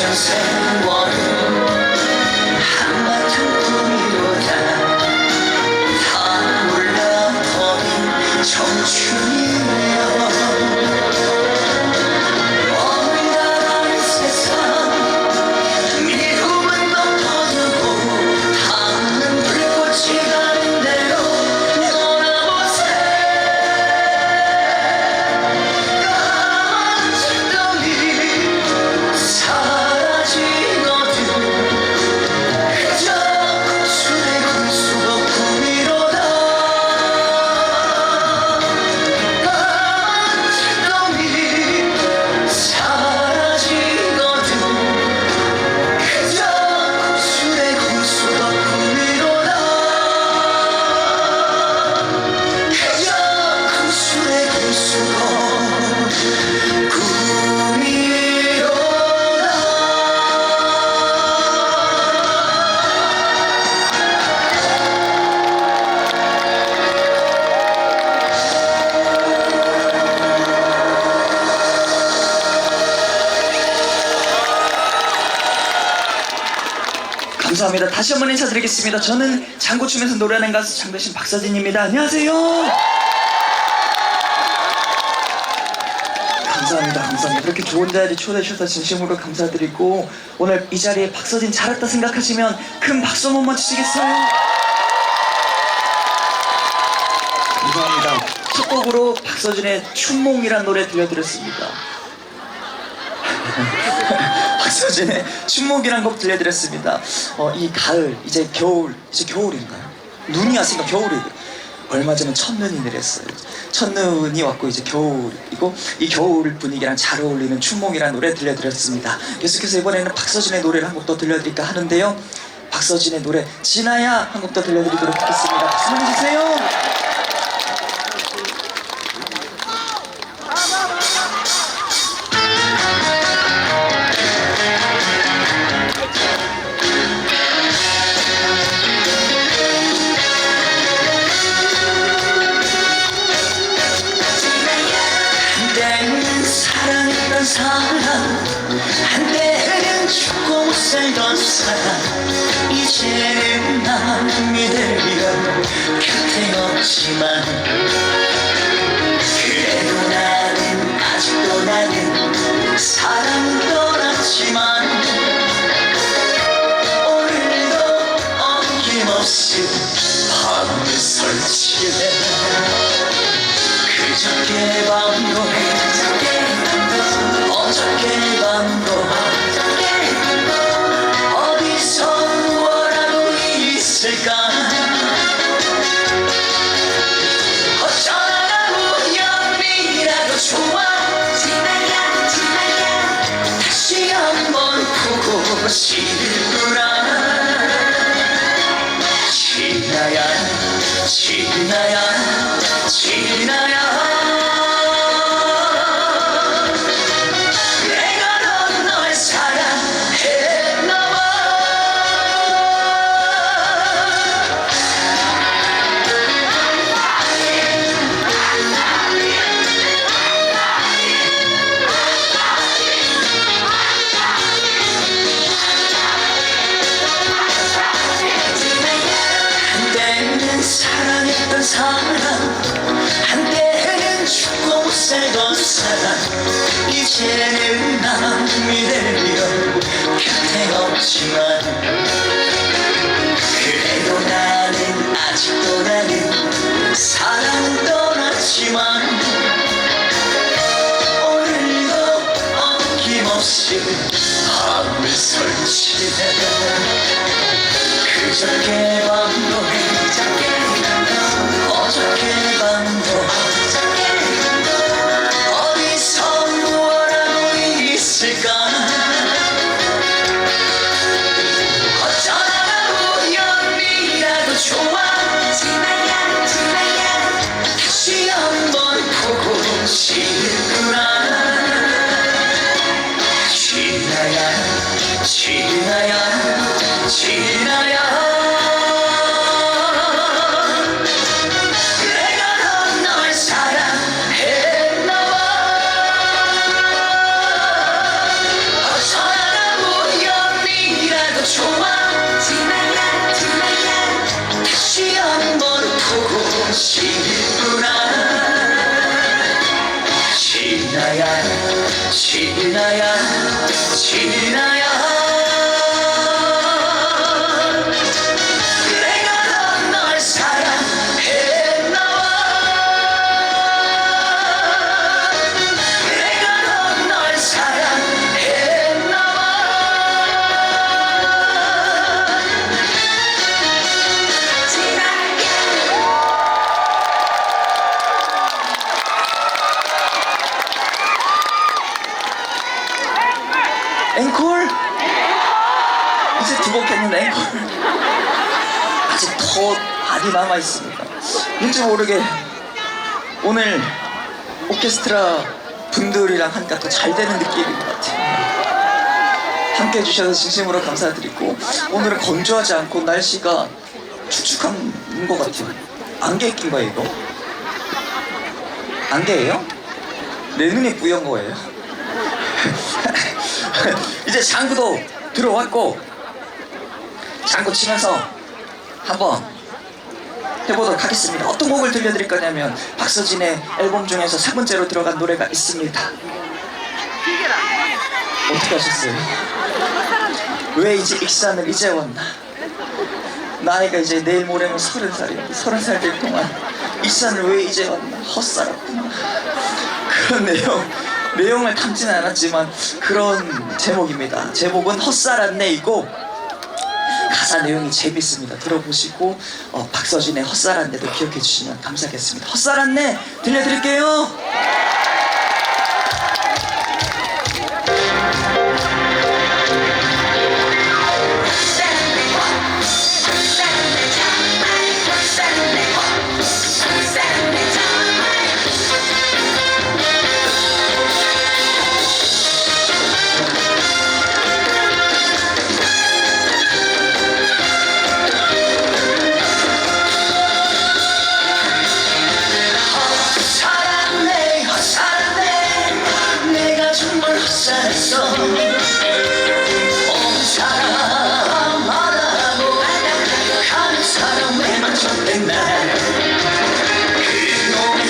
이전 세월은 한바탕 꿈이로다. 다 몰라버린 청춘이여, 먼 나라는 세상 미움은 덮어두고 닿는 불꽃이 가는 대로 떠나보세. 까만 칠더미 사라지거든. 그저 수레 군수도 꿈이로다. 까만 칠더미 사라지거든. 그저 수레 군수도 꿈이로다. 그저 수레 군수도 꿈이로다. 감사합니다. 다시 한번 인사드리겠습니다. 저는 장구춤에서 노래하는 가수 장대신 박서진입니다. 안녕하세요. 감사합니다. 감사합니다. 그렇게 좋은 자리에 초대해 주셔서 진심으로 감사드리고, 오늘 이 자리에 박서진 잘 왔다 생각하시면 큰 박수 한 번만 주시겠어요? 감사합니다. 첫 곡으로 박서진의 춘몽이란 노래 들려드렸습니다. 박서진의 춘몽이란 곡 들려드렸습니다. 이 가을, 이제 겨울, 이제 겨울인가요? 눈이 왔으니까 겨울이, 얼마 전에 첫눈이 내렸어요. 첫눈이 왔고 이제 겨울이고, 이 겨울 분위기랑 잘 어울리는 춘몽이라는 노래 들려드렸습니다. 계속해서 이번에는 박서진의 노래를 한 곡 더 들려드릴까 하는데요. 박서진의 노래 진아야 한 곡 더 들려드리도록 하겠습니다. 박수 한번 주세요. 한때는 사랑했던 사람, 한때는 죽고 못 살던 사람, 이제는 난 믿으려 곁에 없지만, 그래도 나는 아직도 나는 사랑은 떠났지만, 오늘도 어김없이 밤을 설치해. 그저께 밤도 어저께 밤도 어디서 무엇하고 있을까. 어쩌다가 우연이라도 좋아. 진아야 다시 한번 보고 싶구나. 진아야 진아야 진아야, 내가 널 사랑했나봐. 한때는 사랑했던 사람, 한때는 죽고 못 살던 사람, 이제는 난 믿으려 곁에 없지만, 그래도 나는 아직도 나는 사랑은 떠났지만, 오늘도 어김없이 밤을 설치해. 그저께 밤도 어저께 밤도 어디서 무엇하고 있을까. 어쩌다가 우연이라도 좋아. 진아야 다시 한번 보고 싶구나. 진아야 진아야 진아야. 시구나 진아야 진아야 진아야 내가 널 사랑했나봐 내가 널 사랑했나봐 앵콜? 이제 두 곡 했는데 앵콜 아직 더 많이 남아있습니다. 왠지 모르게 오늘 오케스트라 분들이랑 하니까 더 잘 되는 느낌인 것 같아요. 함께 해주셔서 진심으로 감사드리고 오늘은 건조하지 않고 날씨가 축축한 것 같아요. 안개 낀 거예요 이거? 안개예요? 내 눈이 뿌연 거예요? 이제 장구도 들어왔고 장구 치면서 한번 해보도록 하겠습니다. 어떤 곡을 들려드릴 거냐면 박서진의 앨범 중에서 3번째로 들어간 노래가 있습니다. 어떻게 하셨어요? 왜 이제 익산을 이제 왔나? 나이가 이제 내일 모레면 30살인데 30살 될 동안 익산을 왜 이제 왔나? 헛살았구나. 그런 내용을 담지는 않았지만 그런 제목입니다. 제목은 헛살았네이고 가사 내용이 재밌습니다. 들어보시고 박서진의 헛살았네도 기억해 주시면 감사하겠습니다. 헛살았네 들려드릴게요.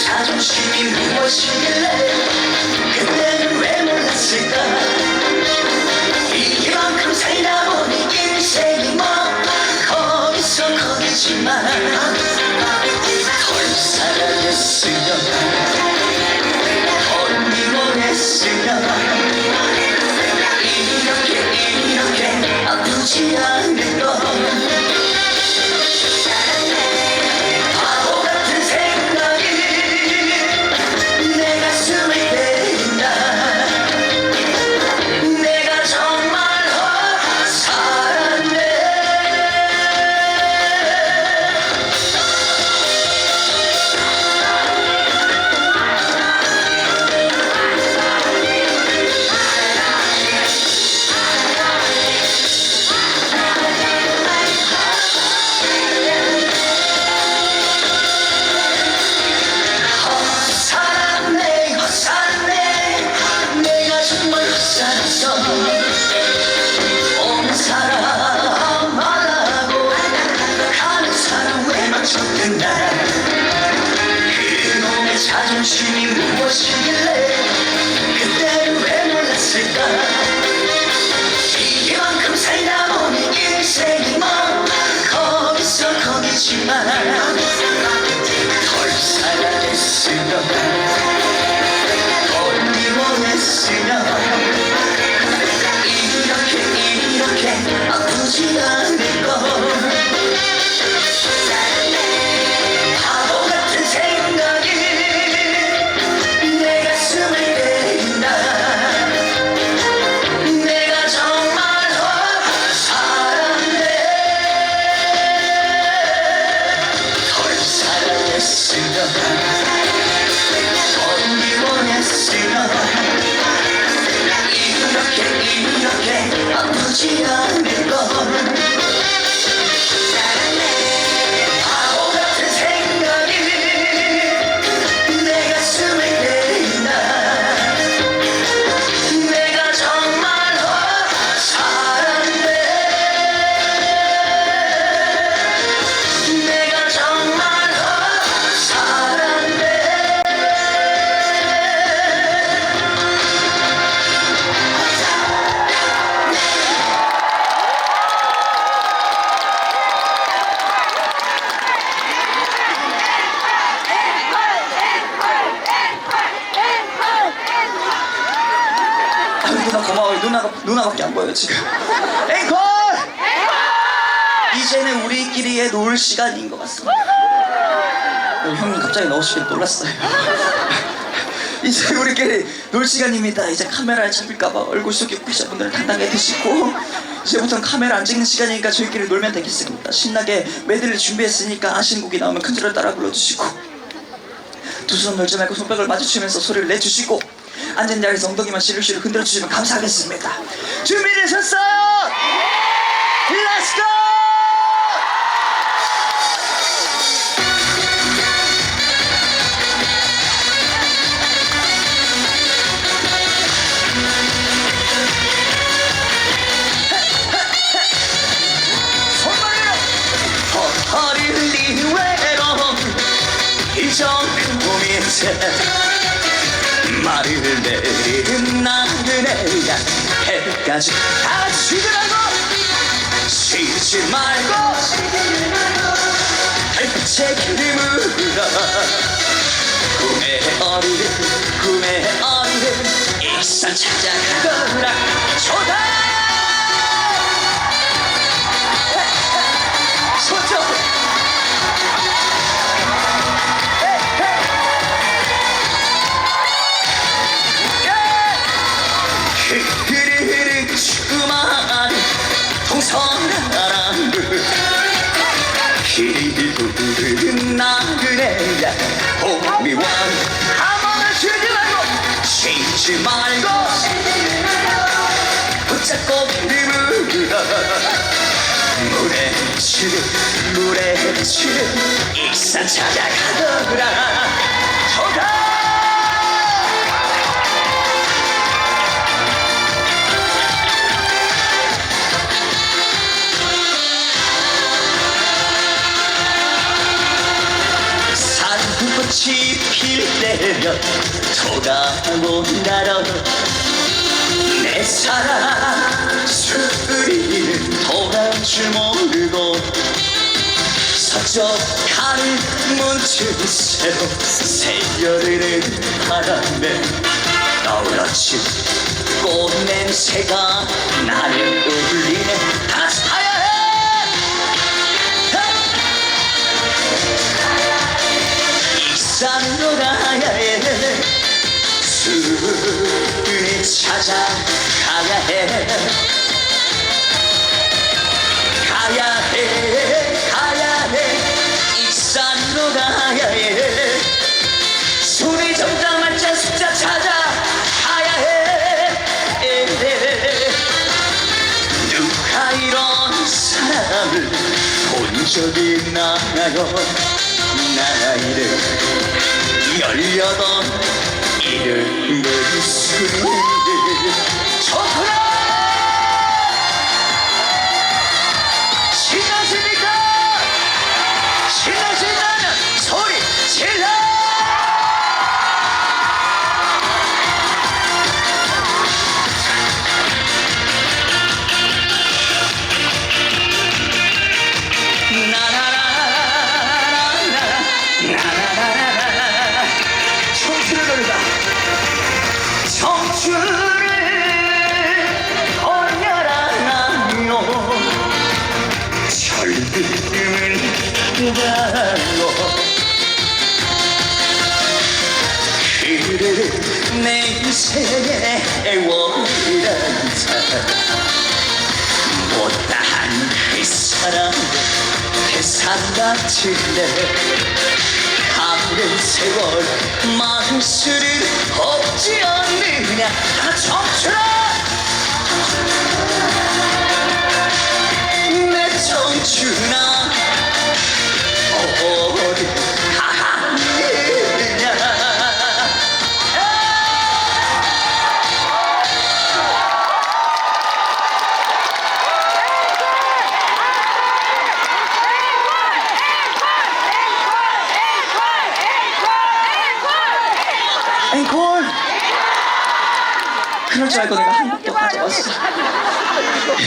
자존심이 무엇이길래 그때는 왜 몰랐을까 이만큼 살다 보니 인생이 뭐 거기서 거기지만 덜 사랑했으면 덜 미워했으면 이렇게 아프지 않을 걸 자존심이 무엇이길래 그때는 왜 몰랐을까 이만큼 살다 보니 인생이 뭐 거기서 거기지만 덜 사랑했으면 덜 미워했으면 이렇게 아프지 않을 걸 이렇게 아프지 않을 걸 바보 같은 생각이 내 가슴을 때린다 내가 정말 헛살았네 내가 정말 헛살았네 누나밖에 안 보여요 지금. 앵콜! 이제는 우리끼리의 놀 시간인 것 같습니다. 형님 갑자기 넣으시길 놀랐어요. 이제 우리끼리 놀 시간입니다. 이제 카메라에 잡힐까봐 얼굴 속에 구독자분들 당당히 드시고, 이제부터는 카메라 안 찍는 시간이니까 저희끼리 놀면 되겠습니다. 신나게 메들리 준비했으니까 아시는 곡이 나오면 큰 소리로 따라 불러주시고, 두 손 놀지 말고 손뼉을 마주치면서 소리를 내주시고, 앉은 자리에서 엉덩이만 시루시루 흔들어주시면 감사하겠습니다. 준비되셨어요? Let's go! 말을 내리는 나그네야 해까지 다 죽으라고 쉬지 말고 달빛의 기름으로 꿈의 어리를 일산 찾아가더라. 좋다 좋죠. 흐르르 주만 동서나랑 길 부르는 나그네야 호미왕 한번을 주지 말고 쉬지 말고 붙잡고 흐르르 물에 치는 익산 찾아가더라. 좋다 꽃이 필 때면 돌아온다러 내 사랑 수리는 돌아올 줄 모르고 서쪽 하늘 문틈새로 새겨드는 바람에 떠오르친 꽃냄새가 나를 울리네. 다시 가야 해. 산으로 가야 해. 수를 찾아가야 해. 가야 해. 이 산으로 가야 해. 손에 정장 만찬 숫자 찾아가야 해. 누가 이런 사람을 본 적이 있나요? 나이를 18 이름을 쓰는데 좋구나. 신나십니까? 신나시다면 소리 질러. 그래 내 인생의 애원이란 못다한 그 사람 대상 같은데 가는 세월 마음 수는 없지 않느냐. 다 청춘아 내 청춘아 어디 가느냐. 앵콜! 그럴 줄 알고 내가 한 곡 더 가져왔어.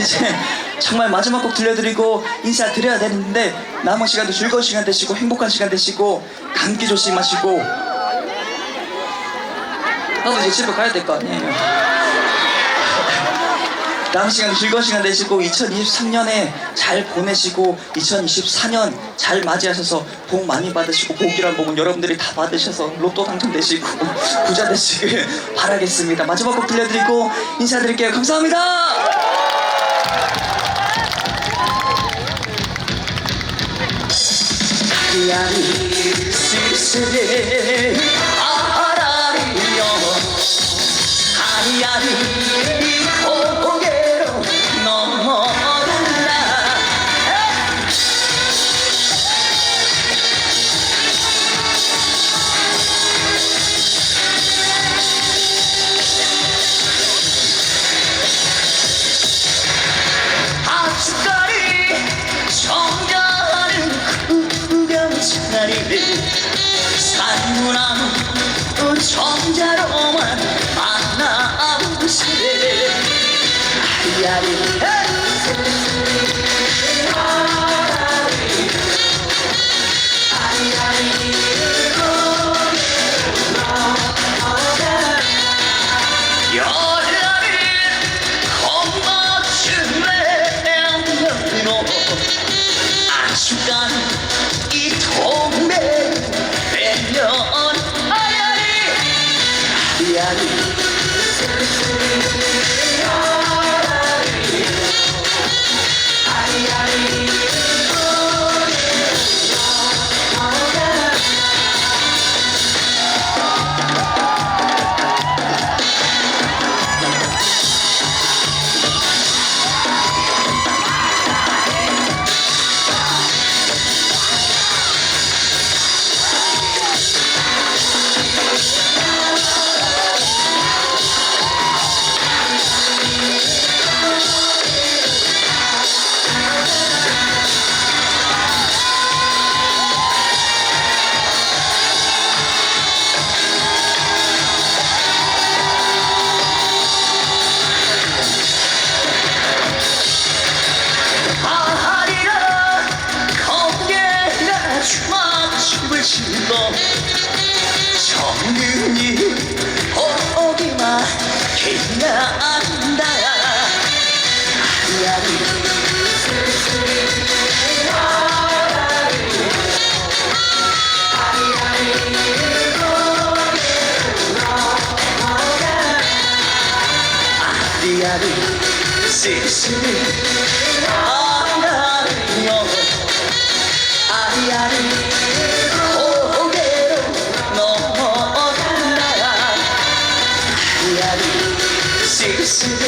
이제 정말 마지막 곡 들려드리고 인사드려야 되는데 남은 시간도 즐거운 시간 되시고 행복한 시간 되시고 감기 조심하시고 나도 이제 집에 가야 될 거 아니에요. 남은 시간 즐거운 시간 되시고 2023년에 잘 보내시고 2024년 잘 맞이하셔서 복 많이 받으시고 복이란 복은 여러분들이 다 받으셔서 로또 당첨되시고 부자 되시길 바라겠습니다. 마지막 곡 들려드리고 인사드릴게요. 감사합니다. 야리 쓸쓸해 아라리여 아리아리 고개로 넘어온다. 아주까리 정자하는 구경자리를 산문한 정자로만 만나보시네. 아리아리 이 동네 빼면 아리아리 춤을 추고 정든이 오기만 해난다. 아리아리 아리아리 쓸쓸히 아리아리여 아리아리 고개로 넘어간다. 아리아리 쓸쓸히